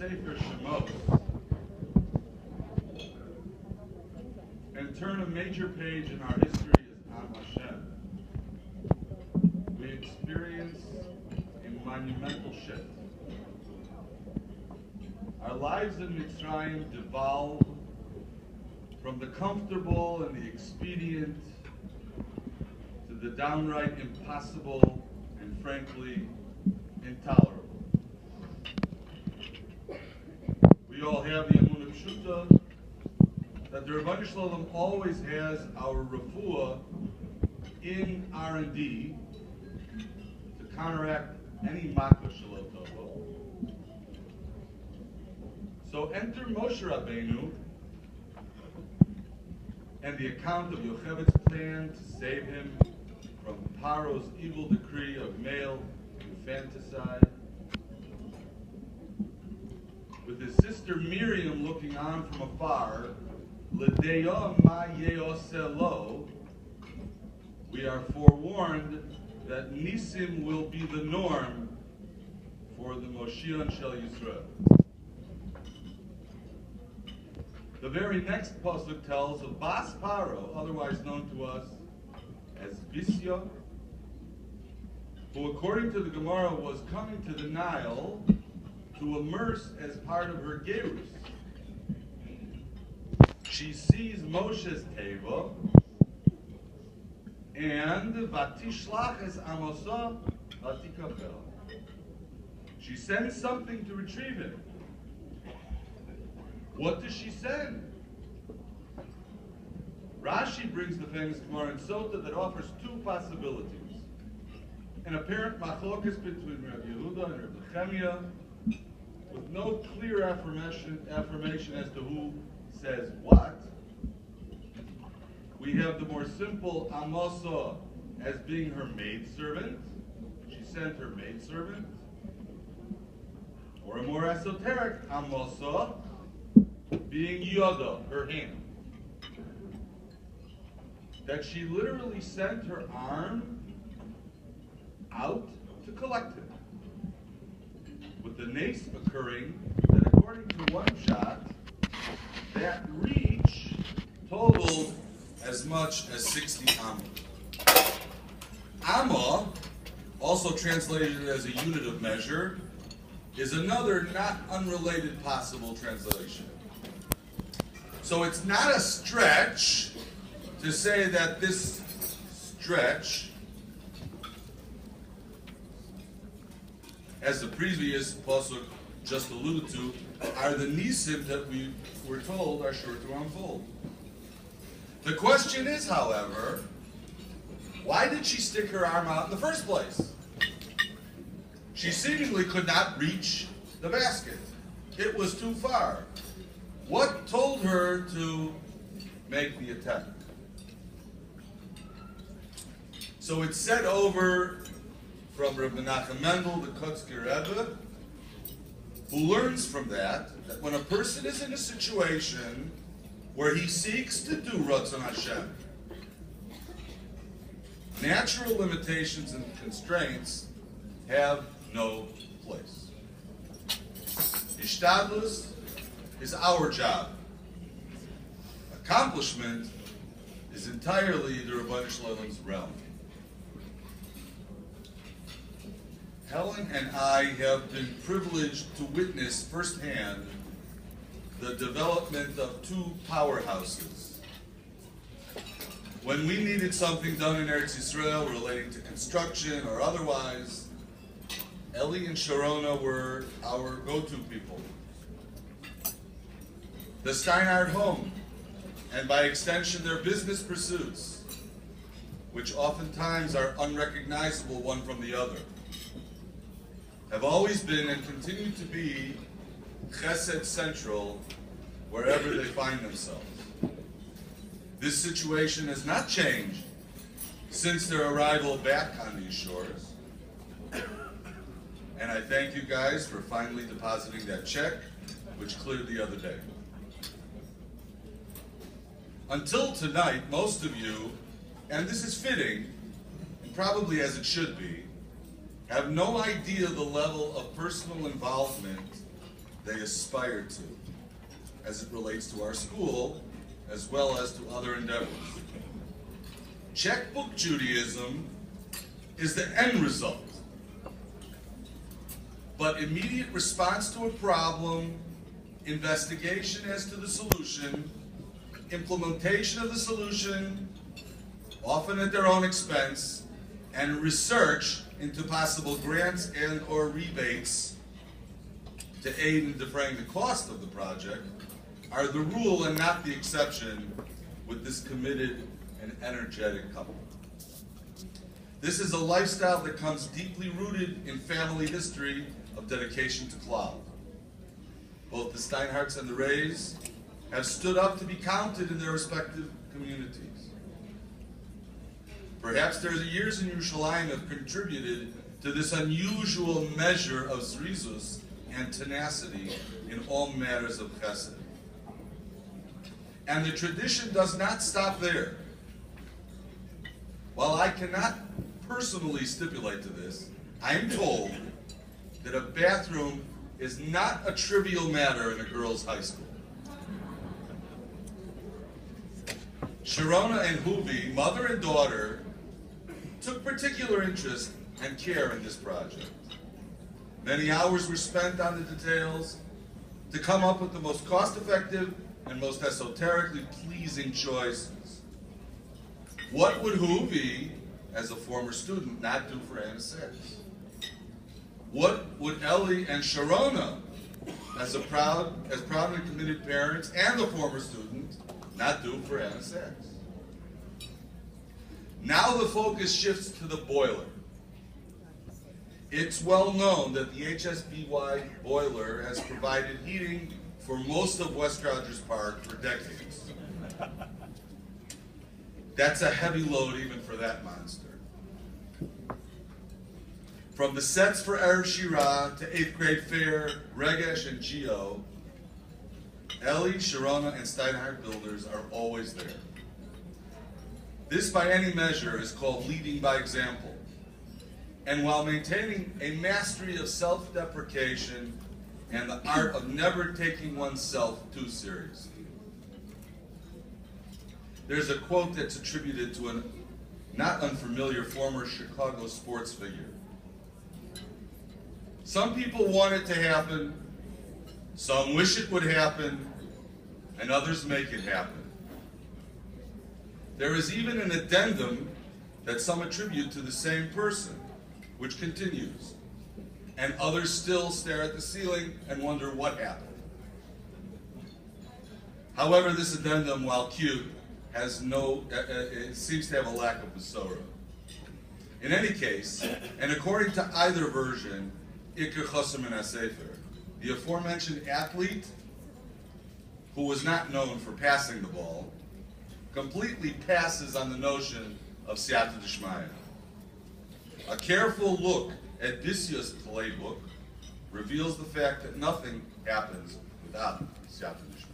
Sefer Shimon and turn a major page in our history as Am Hashem, we experience a monumental shift. Our lives in Mitzrayim devolve from the comfortable and the expedient to the downright impossible and frankly intolerable. We all have the Emunah Pshuta that the Rebbeinu Shalom always has our refuah in R&D to counteract any makah shelo tovo. So enter Moshe Rabbeinu and the account of Yochevet's plan to save him from Paro's evil decree of male infanticide, with his sister Miriam looking on from afar. L'deya ma ye'oseh lo, we are forewarned that Nisim will be the norm for the Moshiach Shel Yisrael. The very next pasuk tells of Bas Paro, otherwise known to us as Bisya, who according to the Gemara was coming to the Nile to immerse as part of her gerus. She sees Moshe's teva and vatishlach es amosa vatikachel. She sends something to retrieve him. What does she send? Rashi brings the famous Gemara in Sota that offers two possibilities. An apparent machlokas between Rabbi Yehuda and Rabbi Chemia, with no clear affirmation as to who says what. We have the more simple Amosa as being her maidservant. She sent her maidservant. Or a more esoteric Amosa being Yoda, her hand. That she literally sent her arm out to collect him. With the nace occurring that according to one shot, that reach totaled as much as 60 amma. Amma, also translated as a unit of measure, is another not unrelated possible translation. So it's not a stretch to say that this stretch, as the previous pasuk just alluded to, are the nisim that we were told are sure to unfold. The question is, however, why did she stick her arm out in the first place? She seemingly could not reach the basket. It was too far. What told her to make the attempt? So it's said over from Reb Menachem Mendel, the Kotzker Rebbe, who learns from that when a person is in a situation where he seeks to do Ratzon Hashem, natural limitations and constraints have no place. Ishtadlus is our job. Accomplishment is entirely the Rebbeinu Shalom's realm. Helen and I have been privileged to witness firsthand the development of two powerhouses. When we needed something done in Eretz Yisrael relating to construction or otherwise, Eli and Sharona were our go-to people. The Steinhardt home, and by extension their business pursuits, which oftentimes are unrecognizable one from the other, have always been and continue to be chesed central wherever they find themselves. This situation has not changed since their arrival back on these shores. And I thank you guys for finally depositing that check, which cleared the other day. Until tonight, most of you, and this is fitting, and probably as it should be, have no idea the level of personal involvement they aspire to, as it relates to our school, as well as to other endeavors. Checkbook Judaism is the end result, but immediate response to a problem, investigation as to the solution, implementation of the solution, often at their own expense, and research into possible grants and or rebates to aid in defraying the cost of the project are the rule and not the exception with this committed and energetic couple. This is a lifestyle that comes deeply rooted in family history of dedication to Klal. Both the Steinhardts and the Rays have stood up to be counted in their respective communities. Perhaps their years in Yerushalayim have contributed to this unusual measure of zrizus and tenacity in all matters of chesed. And the tradition does not stop there. While I cannot personally stipulate to this, I am told that a bathroom is not a trivial matter in a girls' high school. Sharona and Huvi, mother and daughter, took particular interest and care in this project. Many hours were spent on the details to come up with the most cost-effective and most esoterically pleasing choices. What would Huvi, as a former student, not do for Hanna Sacks? What would Ellie and Sharona, as proud and committed parents and a former student, not do for Hanna Sacks? Now the focus shifts to the boiler. It's well known that the HSBY boiler has provided heating for most of West Rogers Park for decades. That's a heavy load even for that monster. From the sets for Erev Shirah to 8th grade fair, Regesh and Geo, Ellie, Sharona, and Steinhardt builders are always there. This, by any measure, is called leading by example. And while maintaining a mastery of self-deprecation and the art of never taking oneself too seriously. There's a quote that's attributed to a not unfamiliar former Chicago sports figure. Some people want it to happen, some wish it would happen, and others make it happen. There is even an addendum that some attribute to the same person, which continues, and others still stare at the ceiling and wonder what happened. However, this addendum, while cute, has it seems to have a lack of besora. In any case, and according to either version, Iker Chosim and HaSefer, the aforementioned athlete, who was not known for passing the ball, completely passes on the notion of Siyata D'Shmaya. A careful look at this year's playbook reveals the fact that nothing happens without Siyata D'Shmaya.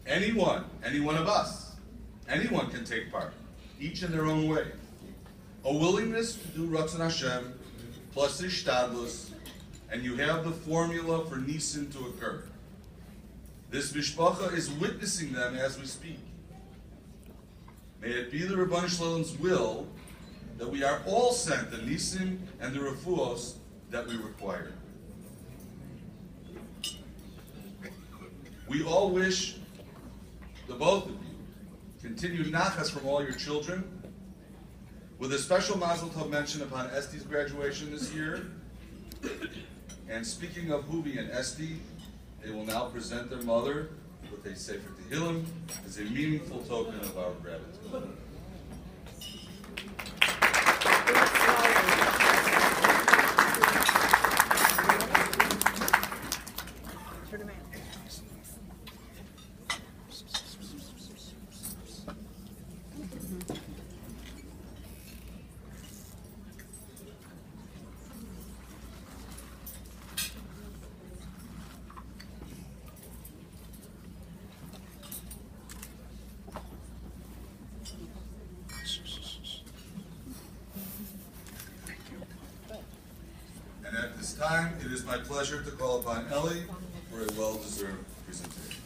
Any one of us, anyone can take part, each in their own way. A willingness to do Ratzon Hashem plus Ishtadlus, and you have the formula for Nisan to occur. This mishpacha is witnessing them as we speak. May it be the Rebbeinu Shalom's will that we are all sent the Nisim and the Refuos that we require. We all wish the both of you continued nachas from all your children, with a special Mazel Tov mention upon Esti's graduation this year. And speaking of Huvi and Esti, they will now present their mother with a Sefer Tehillim as a meaningful token of our gratitude. time, it is my pleasure to call upon Ellie for a well-deserved presentation.